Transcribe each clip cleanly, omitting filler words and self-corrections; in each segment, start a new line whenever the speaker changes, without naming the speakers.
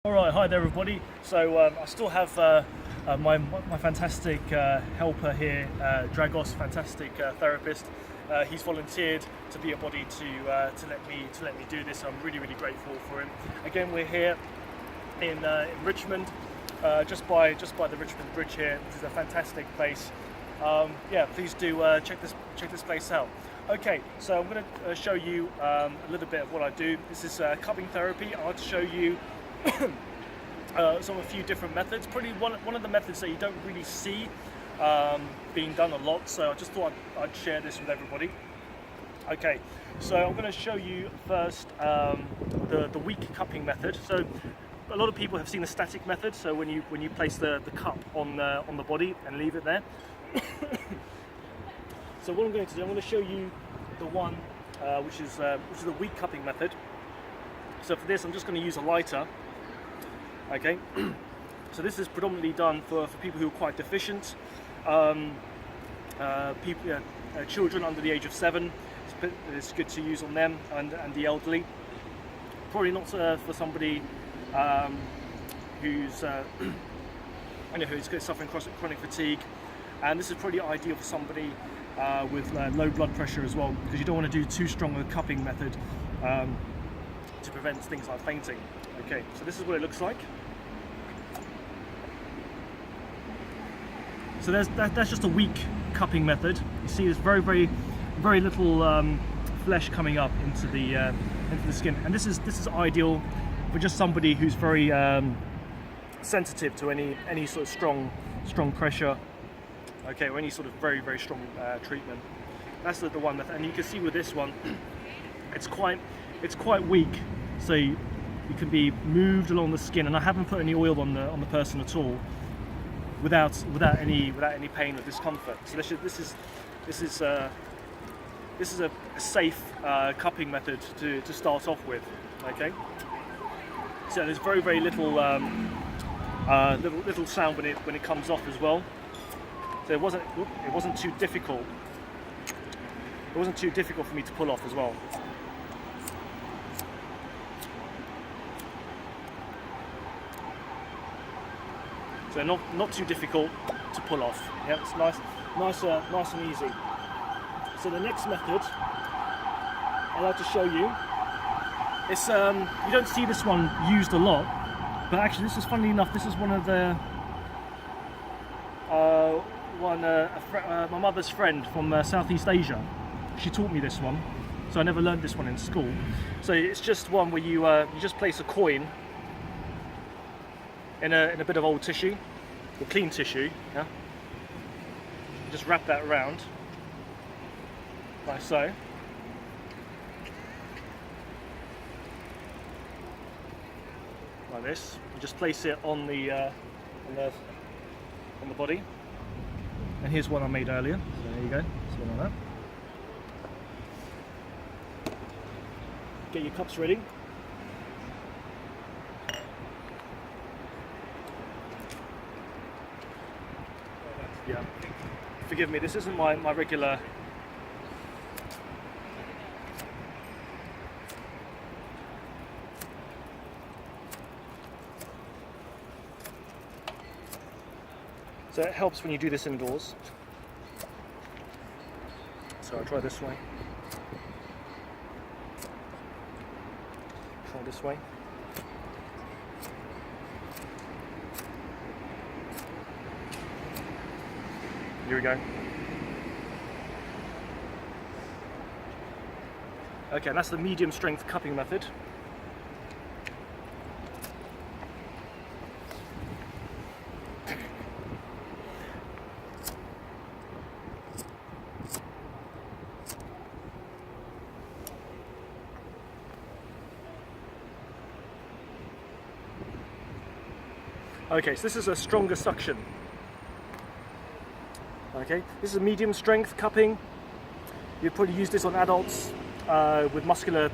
All right, hi there everybody. So I still have my fantastic helper here, Dragos, fantastic therapist. He's volunteered to be a body to let me do this. I'm really grateful for him. Again, we're here in Richmond, just by the Richmond Bridge here. This is a fantastic place. Yeah, please do check this place out. Okay, so I'm going to show you a little bit of what I do. This is cupping therapy. I want to show you a few different methods. Probably one of the methods that you don't really see being done a lot, so I just thought I'd share this with everybody. Okay, so I'm going to show you first the weak cupping method. So a lot of people have seen the static method, so when you place the cup on the body and leave it there. So what I'm going to do, I'm going to show you the one which is the weak cupping method. So for this, I'm just going to use a lighter. Okay, so this is predominantly done for people who are quite deficient, children under the age of 7. It's good to use on them and the elderly. Probably not for somebody who's suffering chronic fatigue, and this is probably ideal for somebody with low blood pressure as well, because you don't want to do too strong a cupping method to prevent things like fainting. Okay, so this is what it looks like. So that's just a weak cupping method. You see, there's very little flesh coming up into the skin, and this is ideal for just somebody who's very sensitive to any sort of strong pressure. Okay, or any sort of very strong treatment. That's the one method, and you can see with this one, it's quite weak, so you can be moved along the skin, and I haven't put any oil on the person at all, without any pain or discomfort. So this is a safe cupping method to start off with. Okay, so there's very little little sound when it comes off as well. So it wasn't too difficult. It wasn't too difficult for me to pull off as well. So not too difficult to pull off. Yeah, it's nice and easy. So the next method I'd like to show you. It's you don't see this one used a lot, but actually this is, funnily enough, this is one of the my mother's friend from Southeast Asia. She taught me this one, so I never learned this one in school. So it's just one where you just place a coin in a bit of old tissue, or clean tissue. Yeah. Just wrap that around, like so. Like this. You just place it on the body. And here's one I made earlier. So there you go. So like that. Get your cups ready. Yeah. Forgive me, this isn't my regular. So it helps when you do this indoors. So I'll try this way. Try this way. Here we go. Okay, and that's the medium strength cupping method. Okay, so this is a stronger suction. Okay, this is a medium strength cupping. You'd probably use this on adults with muscular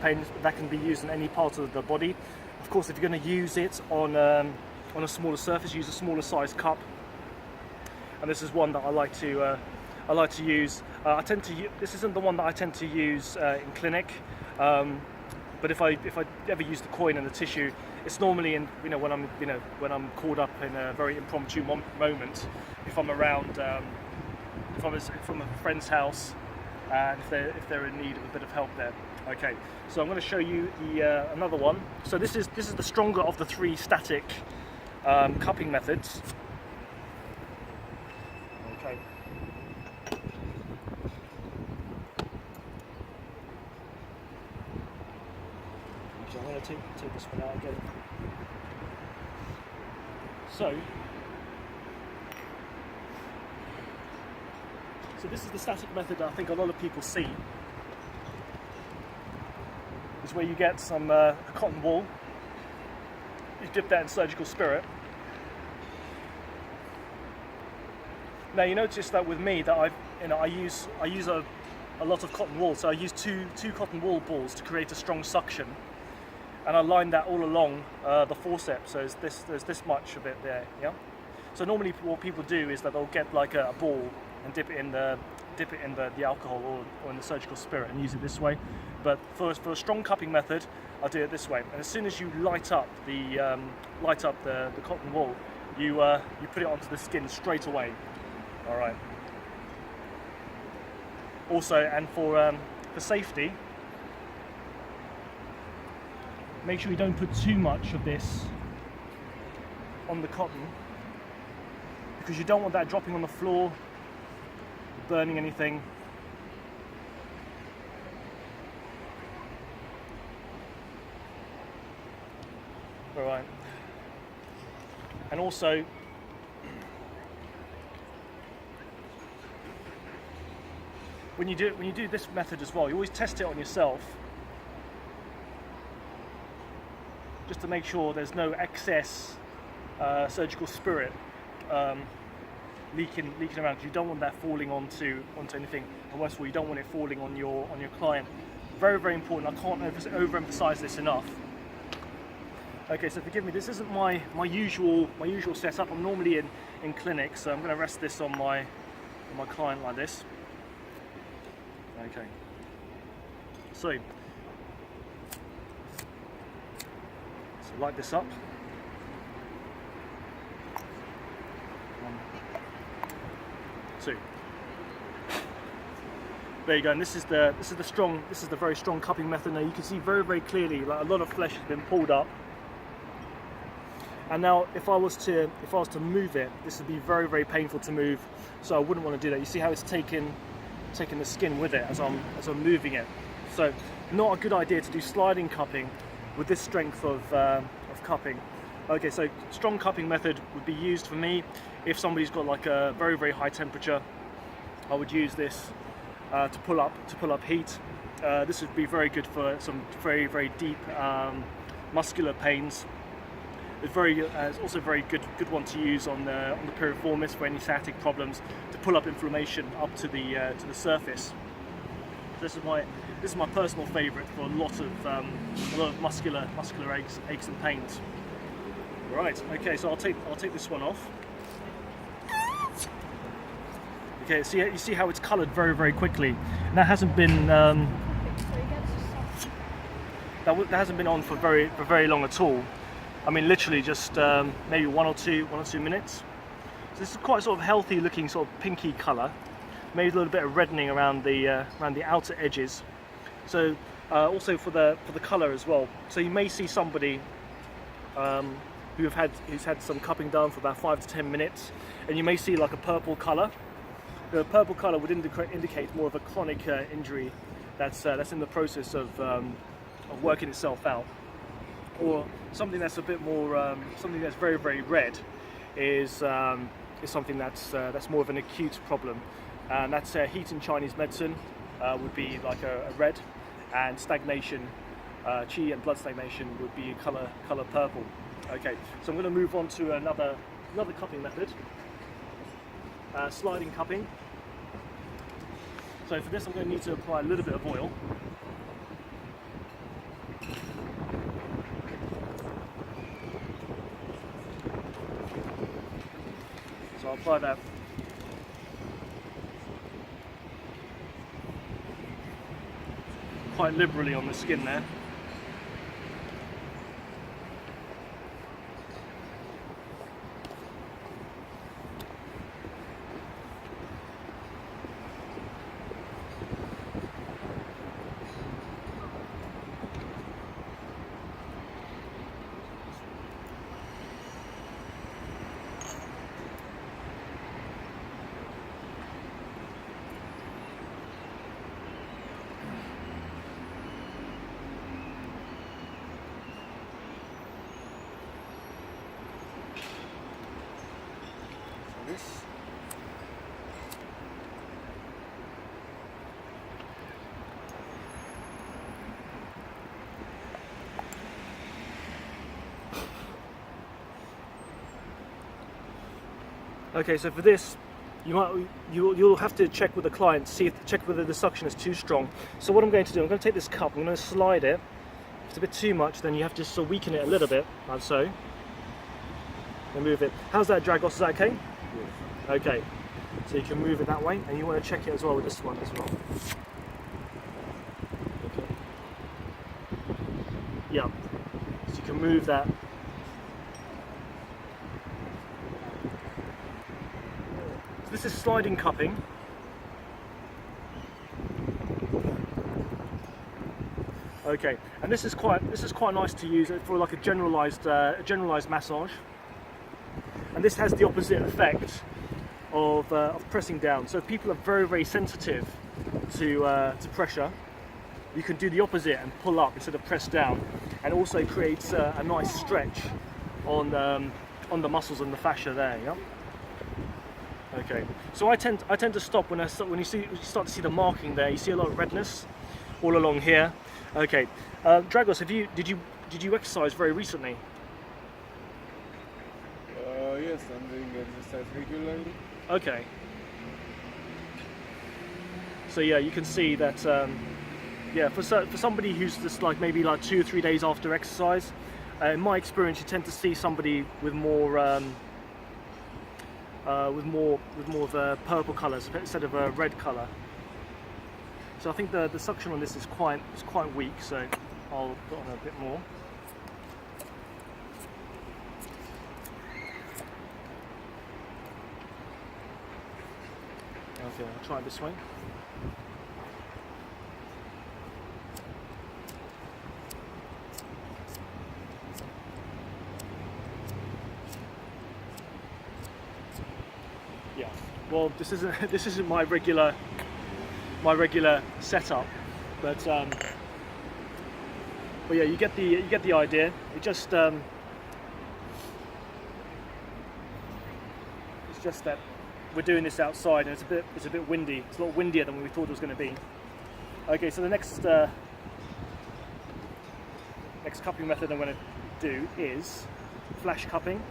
pain. That can be used in any part of the body. Of course, if you're going to use it on a smaller surface, use a smaller size cup. And this is one that I like to use. This isn't the one that I tend to use in clinic. But if I ever use the coin and the tissue, It's normally in, when I'm caught up in a very impromptu moment, if I'm around, if I'm from a friend's house, and if they're in need of a bit of help there. Okay, so I'm going to show you the another one. So this is the stronger of the three static cupping methods. Okay. So I'm going to take this one out again. So this is the static method that I think a lot of people see. Is where you get some cotton wool, you dip that in surgical spirit. Now you notice that with me that I use a lot of cotton wool, so I use two cotton wool balls to create a strong suction, and I line that all along the forceps. So there's this much of it there, yeah. So normally what people do is that they'll get like a ball and dip it in the alcohol or in the surgical spirit and use it this way. But for a strong cupping method, I'll do it this way. And as soon as you light up the cotton wool, you put it onto the skin straight away. All right. Also, and for safety, make sure you don't put too much of this on the cotton, because you don't want that dropping on the floor, burning anything. All right. And also, when you do this method as well, you always test it on yourself, just to make sure there's no excess surgical spirit leaking around, because you don't want that falling onto anything, and worst of all, you don't want it falling on your client. Very, very important. I can't overemphasize this enough. Okay, so forgive me, this isn't my usual setup. I'm normally in clinic, so I'm going to rest this on my client like this. Okay, so light this up. 1, 2. There you go, and this is the very strong cupping method. Now you can see very, very clearly like a lot of flesh has been pulled up. And now if I was to move it, this would be very, very painful to move, so I wouldn't want to do that. You see how it's taking the skin with it as I'm moving it. So not a good idea to do sliding cupping with this strength of cupping. Okay, so strong cupping method would be used for me if somebody's got like a very, very high temperature. I would use this to pull up heat. This would be very good for some very, very deep muscular pains. It's also a very good one to use on the piriformis for any sciatic problems, to pull up inflammation up to the surface. This is my personal favourite for a lot of muscular aches and pains. Right. Okay. So I'll take this one off. Okay. So you see how it's coloured very, very quickly, and that hasn't been that hasn't been on for very long at all. I mean, literally just maybe one or two minutes. So this is quite sort of healthy looking, sort of pinky colour. Maybe a little bit of reddening around the outer edges. So also for the colour as well. So you may see somebody who's had some cupping done for about 5 to 10 minutes, and you may see like a purple colour. The purple colour would indicate more of a chronic injury that's in the process of working itself out. Or something that's a bit more, something that's very, very red is something that's more of an acute problem, and that's heat in Chinese medicine would be like a red, and stagnation, qi and blood stagnation would be color purple. Okay, so I'm going to move on to another cupping method, sliding cupping. So for this, I'm going to need to apply a little bit of oil. So I'll apply that quite liberally on the skin there. this. Okay, so for this, you'll have to check with the client, check whether the suction is too strong. So what I'm going to do, I'm going to take this cup, I'm going to slide it. If it's a bit too much, then you have to sort of weaken it a little bit, like so. And move it. How's that, Dragos? Is that okay?
Yes.
Okay. So you can move it that way, and you want to check it as well with this one as well. Okay. Yeah. So you can move that. This is sliding cupping. Okay, and this is quite nice to use for like a generalized massage. And this has the opposite effect of pressing down. So if people are very sensitive to pressure, you can do the opposite and pull up instead of press down, and also creates a nice stretch on the muscles and the fascia there. Yeah. Okay, so I tend to stop when you start to see the marking there. You see a lot of redness all along here. Okay, Dragos, did you exercise very recently?
Yes, I'm doing exercise regularly.
Okay. So yeah, you can see that. Yeah, for somebody who's just like maybe like 2 or 3 days after exercise, in my experience, you tend to see somebody with more. With more of a purple colour instead of a red colour. So I think the suction on this is quite weak. So I'll put on a bit more. Okay, I'll try it this way. Yeah. Well, this isn't my regular setup, but yeah, you get the idea. It just it's just that we're doing this outside, and it's a bit windy. It's a lot windier than we thought it was going to be. Okay, so the next cupping method I'm going to do is flash cupping.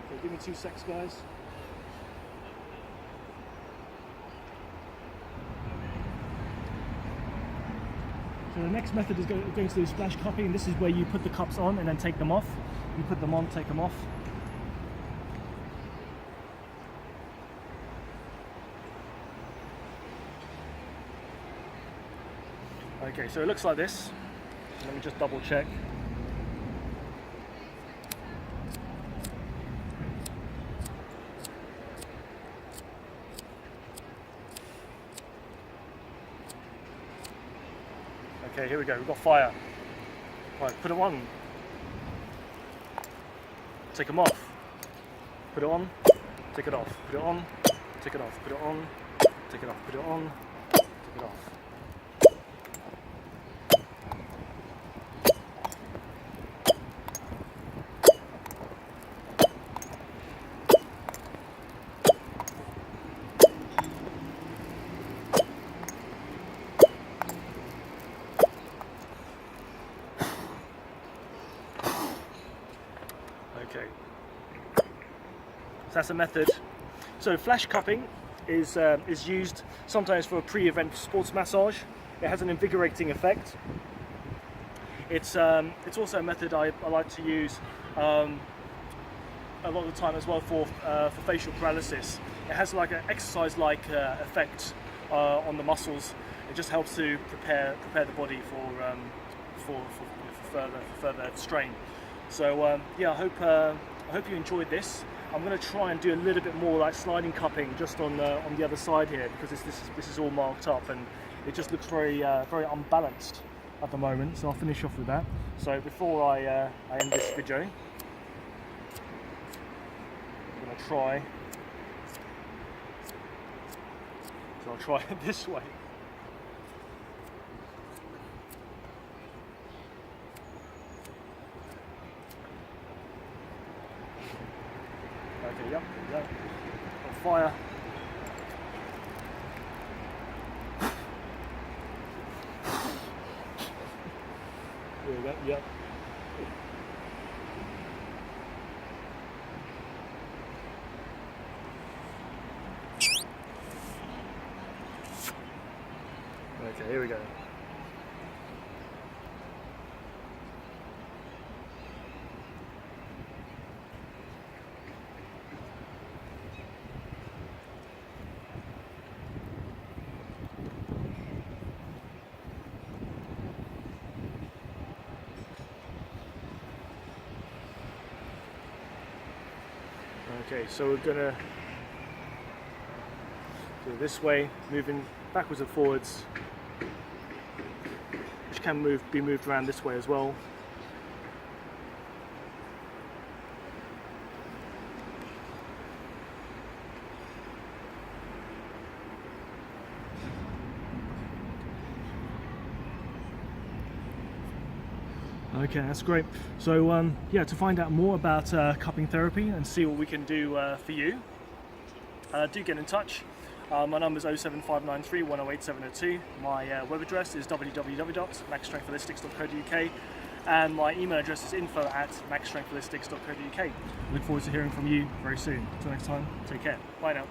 Okay, give me 2 secs, guys. So the next method is going to do splash cupping. This is where you put the cups on and then take them off. You put them on, take them off. Okay, so it looks like this. Let me just double check. Okay, here we go, we've got fire. Right, put it on. Take them off. Put it on, take it off. Put it on, take it off. Put it on, take it off. Put it on, take it off. Okay, so that's a method. So flash cupping is used sometimes for a pre-event sports massage. It has an invigorating effect. It's also a method I like to use a lot of the time as well for facial paralysis. It has like an exercise-like effect on the muscles. It just helps to prepare the body for further strain. So yeah, I hope you enjoyed this. I'm going to try and do a little bit more like sliding cupping just on the other side here, because this is all marked up and it just looks very unbalanced at the moment. So I'll finish off with that. So before I end this video, I'm going to try. So I'll try it this way. Okay, yep, there we go. On fire. There we go, yep. Okay, here we go. Okay, so we're gonna do it this way, moving backwards and forwards, which can be moved around this way as well. Okay, that's great. So yeah, to find out more about cupping therapy and see what we can do for you, do get in touch. My number is 07593 108 702. My web address is www.maxstrengthholistics.co.uk, and my email address is info@maxstrengthholistics.co.uk. Look forward to hearing from you very soon. Until next time, take care. Bye now.